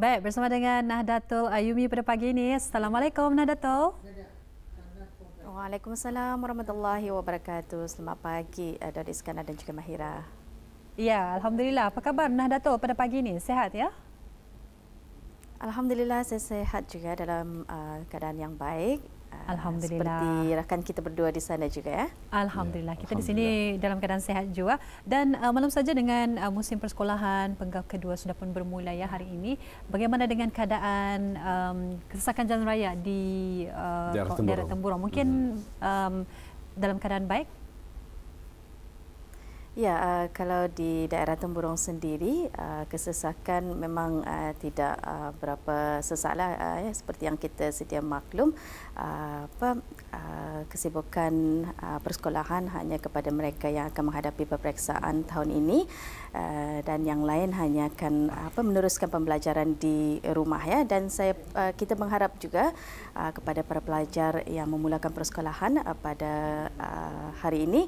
Baik, bersama dengan Nahdlatul Ayumi pada pagi ini. Assalamualaikum Nahdlatul. Waalaikumsalam warahmatullahi wabarakatuh. Selamat pagi Daud Iskandar dan juga Mahira. Ya, alhamdulillah. Apa khabar Nahdlatul pada pagi ini? Sehat ya? Alhamdulillah saya sehat juga dalam keadaan yang baik. Alhamdulillah. Seperti rakan kita berdua di sana juga ya. Alhamdulillah. Kita di sini dalam keadaan sehat juga. Dan malam saja dengan musim persekolahan penggal kedua sudah pun bermula ya hari ini. Bagaimana dengan keadaan kesesakan jalan raya di daerah Temburong? Mungkin dalam keadaan baik? Ya, kalau di daerah Temburong sendiri kesesakan memang tidak berapa sesaklah ya, seperti yang kita sedia maklum. Kesibukan persekolahan hanya kepada mereka yang akan menghadapi peperiksaan tahun ini dan yang lain hanya akan meneruskan pembelajaran di rumah ya. Dan kita mengharap juga kepada para pelajar yang memulakan persekolahan pada hari ini,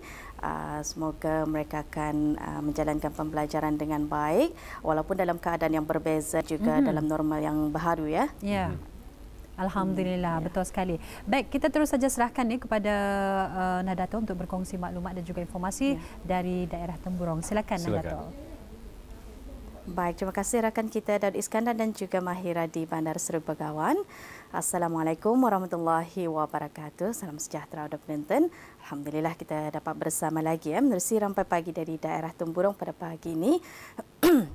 semoga mereka akan menjalankan pembelajaran dengan baik walaupun dalam keadaan yang berbeza juga dalam norma yang baharu ya. Ya. Alhamdulillah, betul sekali. Baik, kita terus saja serahkan kepada Nahdlatul untuk berkongsi maklumat dan juga informasi dari daerah Temburong. Silakan Nahdlatul. Baik, terima kasih rakan kita Daud Iskandar dan juga Mahira di Bandar Seru Begawan. Assalamualaikum warahmatullahi wabarakatuh. Salam sejahtera untuk penonton. Alhamdulillah kita dapat bersama lagi menerusi rampai pagi dari daerah Temburong pada pagi ini.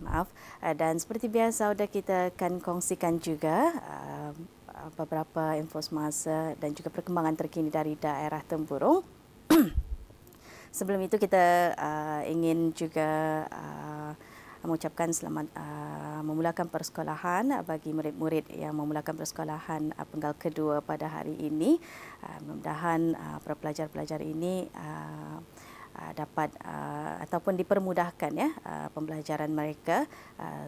Maaf. Dan seperti biasa sudah kita akan kongsikan juga beberapa info semasa dan juga perkembangan terkini dari daerah Temburong. Sebelum itu kita ingin juga mengucapkan selamat memulakan persekolahan bagi murid-murid yang memulakan persekolahan penggal kedua pada hari ini. Mudah-mudahan para pelajar-pelajar ini dapat ataupun dipermudahkan ya pembelajaran mereka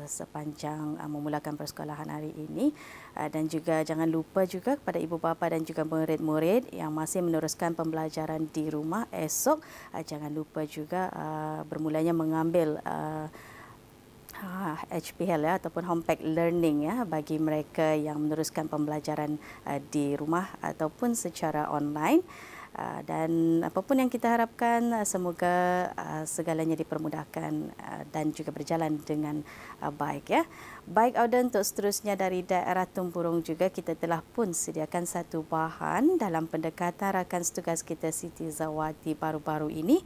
sepanjang memulakan persekolahan hari ini. Dan juga jangan lupa juga kepada ibu bapa dan juga murid-murid yang masih meneruskan pembelajaran di rumah esok, jangan lupa juga bermulanya mengambil HPL ya, ataupun home pack learning ya, bagi mereka yang meneruskan pembelajaran di rumah ataupun secara online. Dan apapun yang kita harapkan, semoga segalanya dipermudahkan dan juga berjalan dengan baik ya. Baik, Audan, untuk seterusnya dari daerah Temburong juga kita telah pun sediakan satu bahan dalam pendekatan rakan setugas kita Siti Zawati baru-baru ini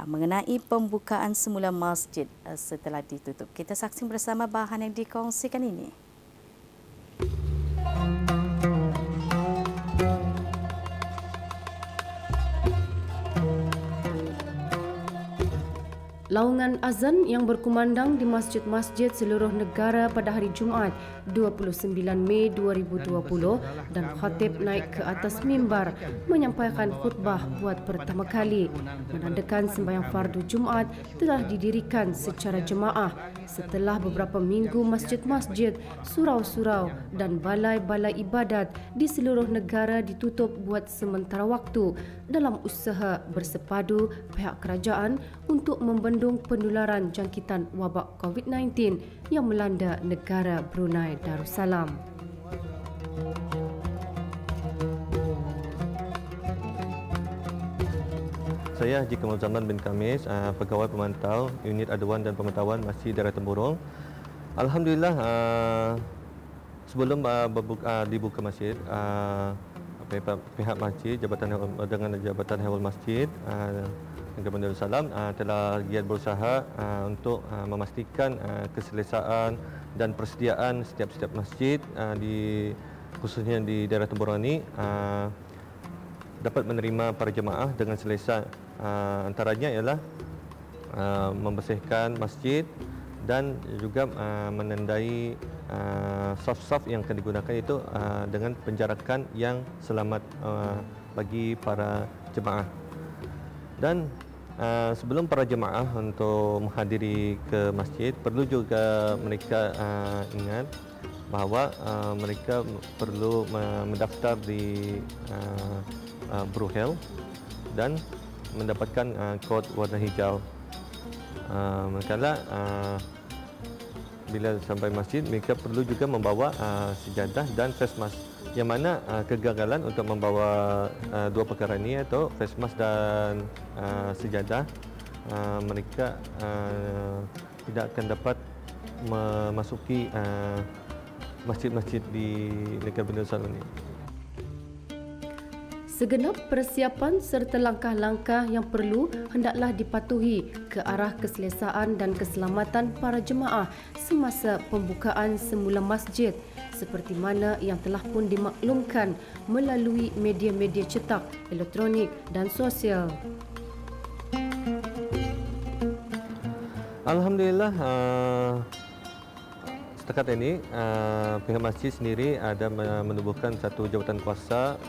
mengenai pembukaan semula masjid setelah ditutup. Kita saksi bersama bahan yang dikongsikan ini. Laungan azan yang berkumandang di masjid-masjid seluruh negara pada hari Jumaat 29 Mei 2020 dan khatib naik ke atas mimbar menyampaikan khutbah buat pertama kali menandakan sembahyang fardu Jumaat telah didirikan secara jemaah setelah beberapa minggu masjid-masjid, surau-surau dan balai-balai ibadat di seluruh negara ditutup buat sementara waktu dalam usaha bersepadu pihak kerajaan untuk membendung penularan jangkitan wabak COVID-19 yang melanda negara Brunei Darussalam. Saya Haji Kamal Zaman bin Kamis, Pegawai Pemantau Unit Aduan dan Pemantauan Masjid Daerah Temburong. Alhamdulillah, sebelum dibuka masjid, pihak masjid dengan Jabatan Hewal Masjid Negara Darussalam telah giat berusaha untuk memastikan keselesaan dan persediaan setiap masjid khususnya di daerah Temburong ini dapat menerima para jemaah dengan selesa. Antaranya ialah membersihkan masjid dan juga menandai saf-saf yang akan digunakan itu dengan penjarakan yang selamat bagi para jemaah. Dan sebelum para jemaah untuk menghadiri ke masjid, perlu juga mereka ingat bahawa mereka perlu mendaftar di Bruhel dan mendapatkan kod warna hijau. Manakala bila sampai masjid mereka perlu juga membawa sejadah dan face mask. Yang mana kegagalan untuk membawa dua perkara ini atau face mask dan sejadah, mereka tidak akan dapat memasuki masjid-masjid di negara Bandar Darussalam ini. Segenap persiapan serta langkah-langkah yang perlu hendaklah dipatuhi ke arah keselesaan dan keselamatan para jemaah semasa pembukaan semula masjid, seperti mana yang telah pun dimaklumkan melalui media-media cetak, elektronik dan sosial. Alhamdulillah, setakat ini pihak masjid sendiri ada menubuhkan satu jawatan kuasa,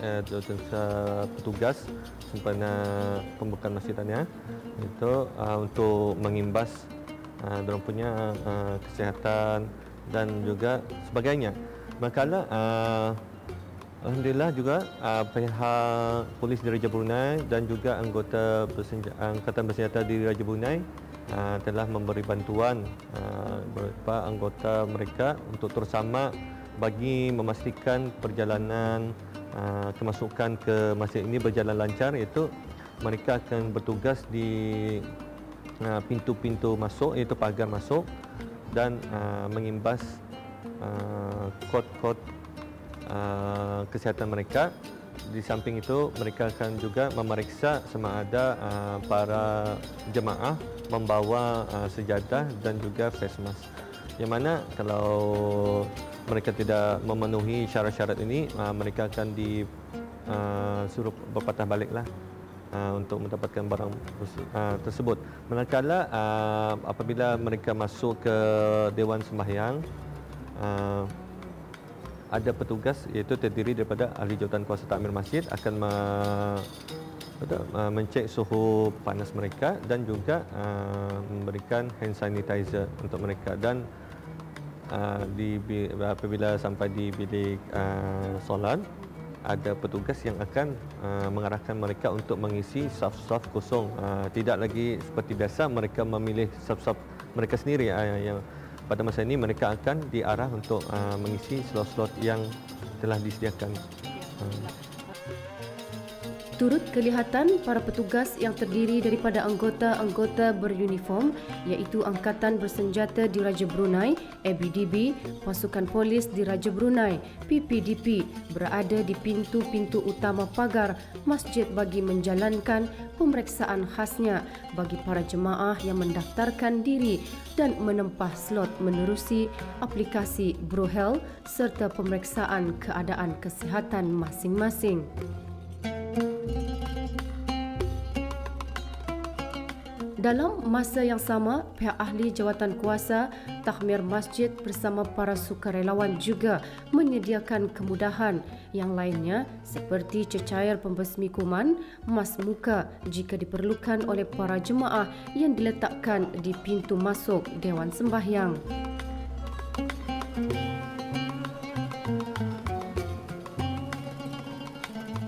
petugas sempena pembukaan masjidannya itu untuk mengimbas mereka punya kesihatan dan juga sebagainya. Manakala alhamdulillah juga pihak polis di Raja Brunei dan juga anggota angkatan bersenjata di Raja Brunei telah memberi bantuan beberapa anggota mereka untuk bersama bagi memastikan perjalanan kemasukan ke masjid ini berjalan lancar, iaitu mereka akan bertugas di pintu-pintu masuk, iaitu pagar masuk, dan mengimbas kod-kod kesihatan mereka. Di samping itu mereka akan juga memeriksa sama ada para jemaah membawa sejadah dan juga face mask. Yang mana kalau mereka tidak memenuhi syarat-syarat ini, mereka akan disuruh berpatah baliklah untuk mendapatkan barang tersebut. Manakala apabila mereka masuk ke Dewan Sembahyang, ada petugas iaitu terdiri daripada ahli jawatan kuasa takmir masjid akan mencek suhu panas mereka dan juga memberikan hand sanitizer untuk mereka. Dan apabila sampai di bilik solat, ada petugas yang akan mengarahkan mereka untuk mengisi saf-saf kosong. Tidak lagi seperti biasa mereka memilih saf-saf mereka sendiri. Yang pada masa ini mereka akan diarah untuk mengisi slot-slot yang telah disediakan. Turut kelihatan para petugas yang terdiri daripada anggota-anggota beruniform iaitu Angkatan Bersenjata di Raja Brunei, ABDB, Pasukan Polis di Raja Brunei, PPDP berada di pintu-pintu utama pagar masjid bagi menjalankan pemeriksaan khasnya bagi para jemaah yang mendaftarkan diri dan menempah slot menerusi aplikasi BroHealth serta pemeriksaan keadaan kesihatan masing-masing. Dalam masa yang sama, pihak ahli jawatan kuasa takhmir masjid bersama para sukarelawan juga menyediakan kemudahan yang lainnya seperti cecair pembasmi kuman, mas muka jika diperlukan oleh para jemaah yang diletakkan di pintu masuk Dewan Sembahyang.